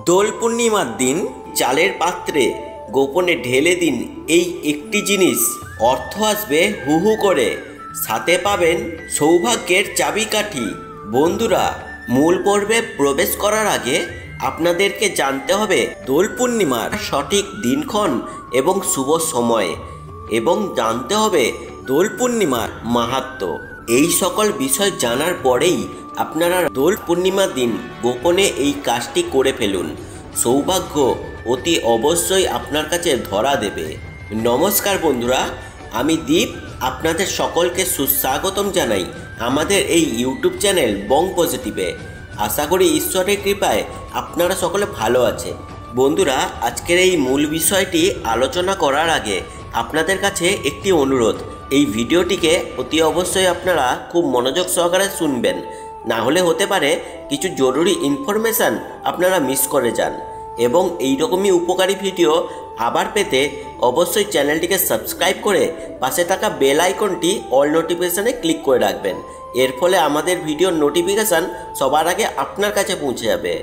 দোল পূর্ণিমার দিন চালের পাত্রে গোপনে ঢেলে দিন এই একটি জিনিস, অর্থ আসবে হু হু করে, সাথে পাবেন সৌভাগ্যের চাবিকাঠি। বন্ধুরা, মূল পর্বে প্রবেশ করার আগে আপনাদেরকে জানতে হবে দোল পূর্ণিমার সঠিক দিনক্ষণ এবং শুভ সময়, এবং জানতে হবে দোল পূর্ণিমার মাহাত্ম্য। এই সকল বিষয় জানার পরেই আপনারা দোল পূর্ণিমার দিন গোপনে এই কাজটি করে ফেলুন। সৌভাগ্য অতি অবশ্যই আপনার কাছে ধরা দেবে। নমস্কার বন্ধুরা, আমি দীপ আপনাদের সকলকে সুস্বাগতম জানাই আমাদের এই ইউটিউব চ্যানেল বং পজিটিভে। আশা করি ঈশ্বরের কৃপায় আপনারা সকলে ভালো আছে। বন্ধুরা, আজকের এই মূল বিষয়টি আলোচনা করার আগে আপনাদের কাছে একটি অনুরোধ, এই ভিডিওটিকে অতি অবশ্যই আপনারা খুব মনোযোগ সহকারে শুনবেন, না হলে হতে পারে কিছু জরুরি ইনফরমেশান আপনারা মিস করে যান। এবং এই রকমই উপকারী ভিডিও আবার পেতে অবশ্যই চ্যানেলটিকে সাবস্ক্রাইব করে পাশে থাকা বেল আইকনটি অল নোটিফিকেশানে ক্লিক করে রাখবেন। এর ফলে আমাদের ভিডিওর নোটিফিকেশান সবার আগে আপনার কাছে পৌঁছে যাবে।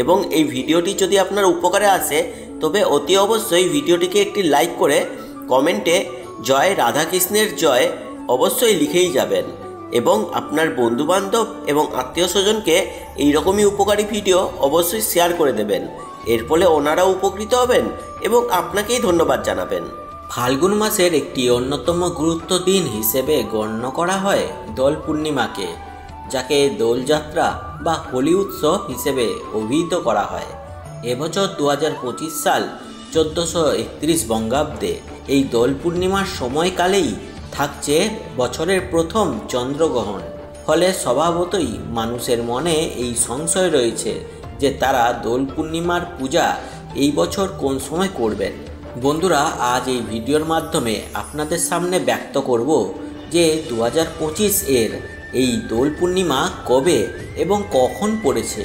এবং এই ভিডিওটি যদি আপনার উপকারে আসে তবে অতি অবশ্যই ভিডিওটিকে একটি লাইক করে কমেন্টে জয় রাধাকৃষ্ণের জয় অবশ্যই লিখেই যাবেন। এবং আপনার বন্ধুবান্ধব এবং আত্মীয় স্বজনকে এইরকমই উপকারী ভিডিও অবশ্যই শেয়ার করে দেবেন। এর ফলে ওনারাও উপকৃত হবেন এবং আপনাকেই ধন্যবাদ জানাবেন। ফাল্গুন মাসের একটি অন্যতম গুরুত্ব দিন হিসেবে গণ্য করা হয় দোল পূর্ণিমাকে, যাকে দোলযাত্রা বা হোলি উৎসব হিসেবে অভিহিত করা হয়। এবছর 2025 সাল 1431 বঙ্গাব্দে এই দোল পূর্ণিমার সময়কালেই থাকছে বছরের প্রথম চন্দ্রগ্রহণ। ফলে স্বভাবতই মানুষের মনে এই সংশয় রয়েছে যে তারা দোল পূর্ণিমার পূজা এই বছর কোন সময় করবেন। বন্ধুরা, আজ এই ভিডিওর মাধ্যমে আপনাদের সামনে ব্যক্ত করব যে 2025 এর এই দোল পূর্ণিমা কবে এবং কখন পড়েছে।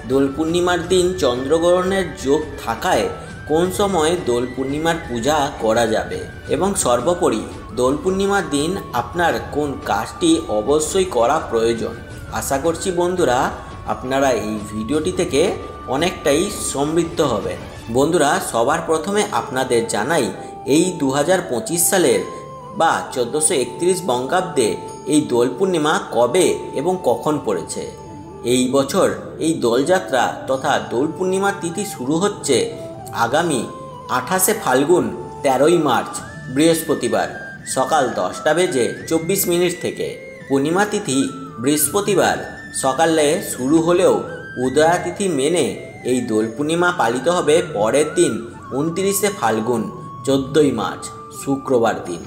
দোল পূর্ণিমার দিন চন্দ্রগ্রহণের যোগ থাকায় কোন সময় দোল পূর্ণিমার পূজা করা যাবে, এবং সর্বোপরি দোল পূর্ণিমার দিন আপনার কোন কাজটি অবশ্যই করা প্রয়োজন। আশা করছি বন্ধুরা আপনারা এই ভিডিওটি থেকে অনেকটাই সমৃদ্ধ হবেন। বন্ধুরা, সবার প্রথমে আপনাদের জানাই এই 2025 সালের বা 1431 বঙ্গাব্দে এই দোল পূর্ণিমা কবে এবং কখন পড়েছে। এই বছর এই দোলযাত্রা তথা দোল পূর্ণিমার তিথি শুরু হচ্ছে আগামী 28শে ফাল্গুন 13ই মার্চ বৃহস্পতিবার সকাল 10:24 থেকে। পূর্ণিমা তিথি বৃহস্পতিবার সকালে শুরু হলেও উদয়া তিথি মেনে এই দোল পূর্ণিমা পালিত হবে পরের দিন 29শে ফাল্গুন 14ই মার্চ শুক্রবার দিন।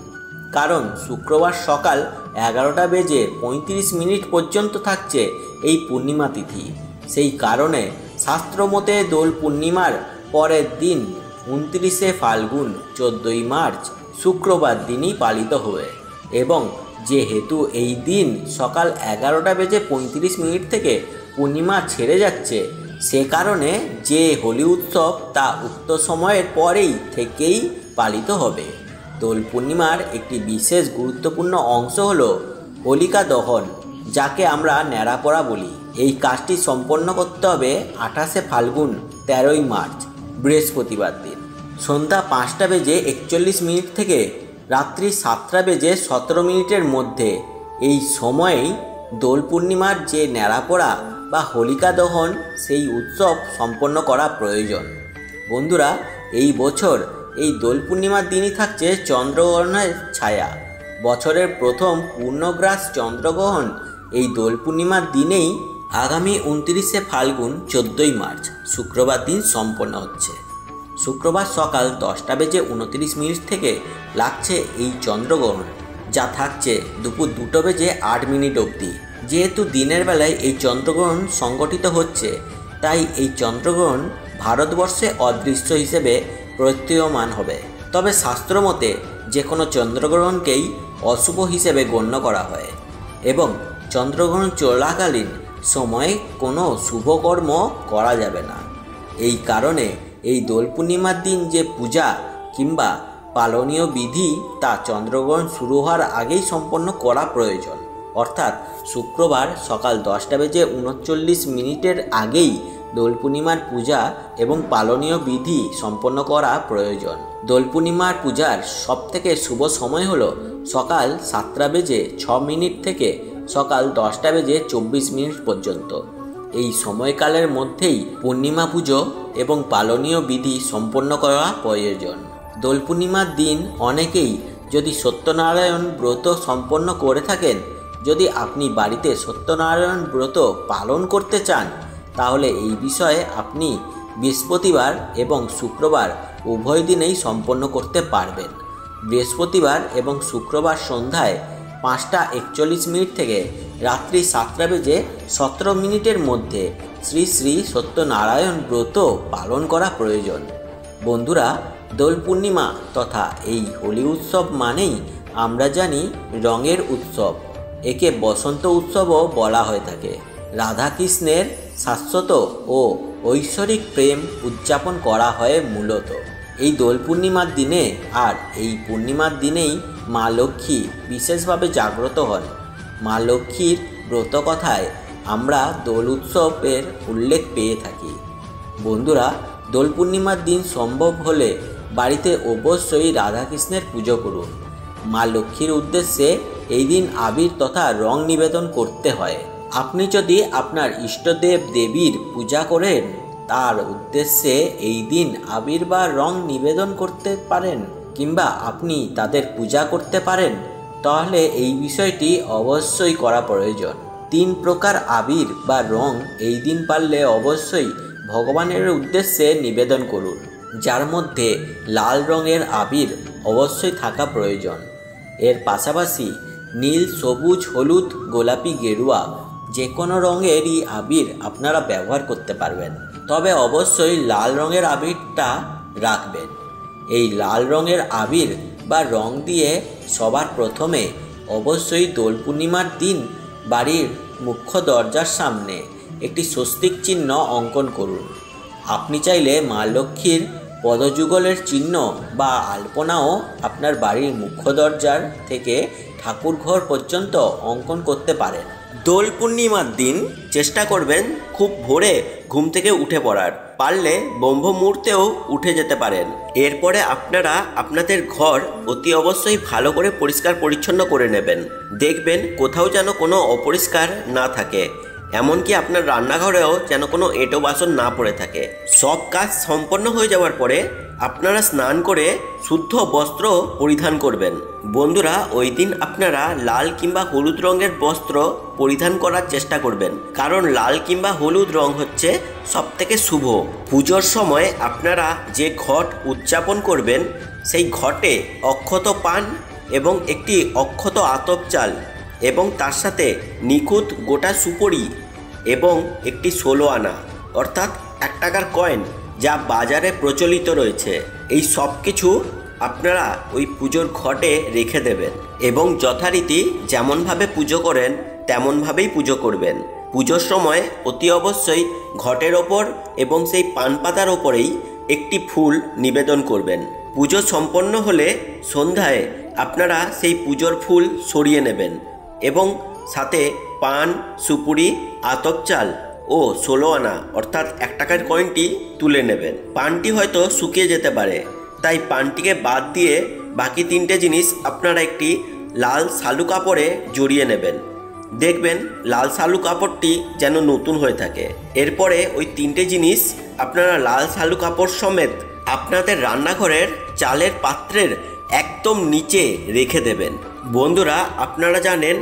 কারণ শুক্রবার সকাল 11:35 পর্যন্ত থাকছে এই পূর্ণিমা তিথি। সেই কারণে শাস্ত্রমতে দোল পূর্ণিমার পরের দিন 29শে ফাল্গুন 14ই মার্চ শুক্রবার দিনই পালিত হবে। এবং যেহেতু এই দিন সকাল 11:35 থেকে পূর্ণিমা ছেড়ে যাচ্ছে, সে কারণে যে হোলি উৎসব তা উক্ত সময়ের পরেই থেকেই পালিত হবে। দোল পূর্ণিমার একটি বিশেষ গুরুত্বপূর্ণ অংশ হল হোলিকা দহন, যাকে আমরা ন্যাড়াপোড়া বলি। এই কাজটি সম্পন্ন করতে হবে 28শে ফাল্গুন 13ই মার্চ বৃহস্পতিবার দিন সন্ধ্যা 5:41 থেকে রাত্রি 7:17 মধ্যে। এই সময়েই দোল পূর্ণিমার যে ন্যাড়াপোড়া বা হোলিকা দহন সেই উৎসব সম্পন্ন করা প্রয়োজন। বন্ধুরা, এই বছর এই দোল পূর্ণিমার দিনই থাকছে চন্দ্রগ্রহণের ছায়া। বছরের প্রথম পূর্ণগ্রাস চন্দ্রগ্রহণ এই দোল পূর্ণিমার দিনেই আগামী 29শে ফাল্গুন 14ই মার্চ শুক্রবার দিন সম্পন্ন হচ্ছে। শুক্রবার সকাল 10:29 থেকে লাগছে এই চন্দ্রগ্রহণ, যা থাকছে দুপুর 2:08 অবধি। যেহেতু দিনের বেলায় এই চন্দ্রগ্রহণ সংগঠিত হচ্ছে, তাই এই চন্দ্রগ্রহণ ভারতবর্ষে অদৃশ্য হিসেবে প্রতীয়মান হবে। তবে শাস্ত্রমতে যে কোনো চন্দ্রগ্রহণকেই অশুভ হিসেবে গণ্য করা হয়, এবং চন্দ্রগ্রহণ চলাকালীন সময়ে কোনো শুভকর্ম করা যাবে না। এই কারণে এই দোল পূর্ণিমার দিন যে পূজা কিংবা পালনীয় বিধি তা চন্দ্রগ্রহণ শুরু হওয়ার আগেই সম্পন্ন করা প্রয়োজন। অর্থাৎ শুক্রবার সকাল 10:39 আগেই দোল পূর্ণিমার পূজা এবং পালনীয় বিধি সম্পন্ন করা প্রয়োজন। দোল পূর্ণিমার পূজার সবথেকে শুভ সময় হলো সকাল 7:06 থেকে সকাল 10:24 পর্যন্ত। এই সময়কালের মধ্যেই পূর্ণিমা পুজো এবং পালনীয় বিধি সম্পন্ন করা প্রয়োজন। দোল পূর্ণিমার দিন অনেকেই যদি সত্যনারায়ণ ব্রত সম্পন্ন করে থাকেন, যদি আপনি বাড়িতে সত্যনারায়ণ ব্রত পালন করতে চান, তাহলে এই বিষয়ে আপনি বৃহস্পতিবার এবং শুক্রবার উভয় দিনেই সম্পন্ন করতে পারবেন। বৃহস্পতিবার এবং শুক্রবার সন্ধ্যায় 5:41 থেকে রাত্রি 7:17 মধ্যে শ্রী শ্রী সত্যনারায়ণ ব্রত পালন করা প্রয়োজন। বন্ধুরা, দোল পূর্ণিমা তথা এই হোলি উৎসব মানেই আমরা জানি রঙের উৎসব। একে বসন্ত উৎসবও বলা হয়ে থাকে। রাধাকৃষ্ণের শাশ্বত ও ঐশ্বরিক প্রেম উদযাপন করা হয় মূলত এই দোল পূর্ণিমার দিনে। আর এই পূর্ণিমার দিনেই মা লক্ষ্মী বিশেষভাবে জাগ্রত হন। মা লক্ষ্মীর ব্রতকথায় আমরা দোল উৎসবের উল্লেখ পেয়ে থাকি। বন্ধুরা, দোল পূর্ণিমার দিন সম্ভব হলে বাড়িতে অবশ্যই রাধাকৃষ্ণের পুজো করুন। মা লক্ষ্মীর উদ্দেশ্যে এই দিন আবির তথা রং নিবেদন করতে হয়। আপনি যদি আপনার ইষ্টদেব দেবীর পূজা করেন, তার উদ্দেশ্যে এই দিন আবির বা রং নিবেদন করতে পারেন, কিংবা আপনি তাদের পূজা করতে পারেন, তাহলে এই বিষয়টি অবশ্যই করা প্রয়োজন। 3 প্রকার আবির বা রং এই দিন পারলে অবশ্যই ভগবানের উদ্দেশ্যে নিবেদন করুন, যার মধ্যে লাল রঙের আবির অবশ্যই থাকা প্রয়োজন। এর পাশাপাশি নীল, সবুজ, হলুদ, গোলাপি, গেরুয়া যে কোনো রঙেরই আবির আপনারা ব্যবহার করতে পারবেন, তবে অবশ্যই লাল রঙের আবিরটা রাখবেন। এই লাল রঙের আবির বা রং দিয়ে সবার প্রথমে অবশ্যই দোল পূর্ণিমার দিন বাড়ির মুখ্য দরজার সামনে একটি স্বস্তিক চিহ্ন অঙ্কন করুন। আপনি চাইলে মা লক্ষ্মীর পদযুগলের চিহ্ন বা আলপনাও আপনার বাড়ির মুখ্য দরজার থেকে ঠাকুরঘর পর্যন্ত অঙ্কন করতে পারেন। দোল পূর্ণিমার দিন চেষ্টা করবেন খুব ভোরে ঘুম থেকে উঠে পড়ার, পারলে ব্রহ্ম মুহূর্তেও উঠে যেতে পারেন। এরপরে আপনারা আপনাদের ঘর অতি অবশ্যই ভালো করে পরিষ্কার পরিচ্ছন্ন করে নেবেন। দেখবেন কোথাও যেন কোনো অপরিষ্কার না থাকে, এমনকি আপনার রান্নাঘরেও যেন কোনো এঁটো বাসন না পড়ে থাকে। সব কাজ সম্পন্ন হয়ে যাওয়ার পরে আপনারা স্নান করে শুদ্ধ বস্ত্র পরিধান করবেন। বন্ধুরা, ওই দিন আপনারা লাল কিংবা হলুদ রঙের বস্ত্র পরিধান করার চেষ্টা করবেন, কারণ লাল কিংবা হলুদ রং হচ্ছে সবথেকে শুভ। পুজোর সময় আপনারা যে ঘট উদযাপন করবেন, সেই ঘটে অক্ষত পান এবং একটি অক্ষত আতপ চাল এবং তার সাথে নিখুঁত গোটা সুপরি এবং একটি 16 আনা অর্থাৎ 1 টাকার কয়েন, যা বাজারে প্রচলিত রয়েছে, এই সব কিছু আপনারা ওই পুজোর ঘটে রেখে দেবেন এবং যথারীতি যেমনভাবে পুজো করেন তেমনভাবেই পুজো করবেন। পুজোর সময় অতি অবশ্যই ঘটের ওপর এবং সেই পান পাতার ওপরেই একটি ফুল নিবেদন করবেন। পুজো সম্পন্ন হলে সন্ধ্যায় আপনারা সেই পুজোর ফুল সরিয়ে নেবেন এবং সাথে পান, সুপুরি, আতপ চাল ও 16 আনা অর্থাৎ 1 টাকার কয়েনটি তুলে নেবেন। পানটি হয়তো শুকিয়ে যেতে পারে, তাই পানটিকে বাদ দিয়ে বাকি 3টে জিনিস আপনারা একটি লাল শালু কাপড়ে জড়িয়ে নেবেন। দেখবেন লাল শালু কাপড়টি যেন নতুন হয়ে থাকে। এরপরে ওই 3টে জিনিস আপনারা লাল শালু কাপড় সমেত আপনাদের রান্নাঘরের চালের পাত্রের একদম নিচে রেখে দেবেন। বন্ধুরা, আপনারা জানেন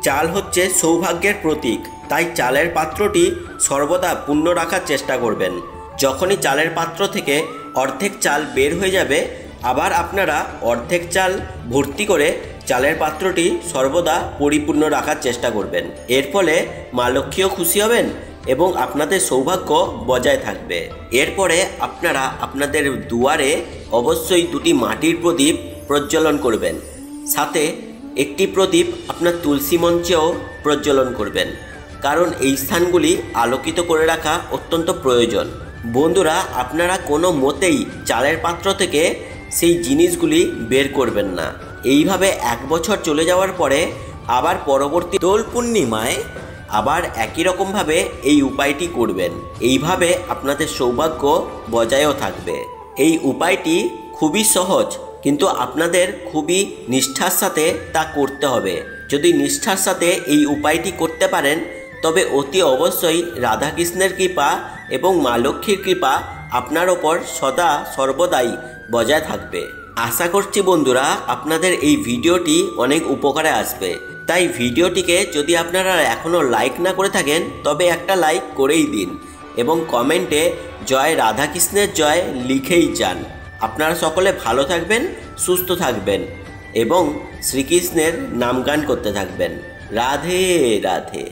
চাল হচ্ছে সৌভাগ্যের প্রতীক, তাই চালের পাত্রটি সর্বদা পূর্ণ রাখার চেষ্টা করবেন। যখনই চালের পাত্র থেকে অর্ধেক চাল বের হয়ে যাবে, আবার আপনারা অর্ধেক চাল ভর্তি করে চালের পাত্রটি সর্বদা পরিপূর্ণ রাখার চেষ্টা করবেন। এর ফলে মা লক্ষ্মীও খুশি হবেন এবং আপনাদের সৌভাগ্য বজায় থাকবে। এরপরে আপনারা আপনাদের দুয়ারে অবশ্যই 2টি মাটির প্রদীপ প্রজ্বলন করবেন, সাথে একটি প্রদীপ আপনার তুলসী মঞ্চেও প্রজ্বলন করবেন, কারণ এই স্থানগুলি আলোকিত করে রাখা অত্যন্ত প্রয়োজন। বন্ধুরা, আপনারা কোনো মতেই চালের পাত্র থেকে সেই জিনিসগুলি বের করবেন না। এইভাবে 1 বছর চলে যাওয়ার পরে আবার পরবর্তী দোল পূর্ণিমায় আবার একই রকমভাবে এই উপায়টি করবেন। এইভাবে আপনাদের সৌভাগ্য বজায়ও থাকবে। এই উপায়টি খুবই সহজ, কিন্তু আপনাদের খুবই নিষ্ঠার সাথে তা করতে হবে। যদি নিষ্ঠার সাথে এই উপায়টি করতে পারেন তবে অতি অবশ্যই রাধাকৃষ্ণের কৃপা এবং মা লক্ষ্মীর কৃপা আপনার ওপর সদা সর্বদাই বজায় থাকবে। আশা করছি বন্ধুরা আপনাদের এই ভিডিওটি অনেক উপকারে আসবে। তাই ভিডিওটিকে যদি আপনারা এখনও লাইক না করে থাকেন তবে একটা লাইক করেই দিন এবং কমেন্টে জয় রাধাকৃষ্ণের জয় লিখেই যান। আপনারা সকলে ভালো থাকবেন, সুস্থ থাকবেন এবং শ্রীকৃষ্ণের নামগান করতে থাকবেন। রাধে রাধে।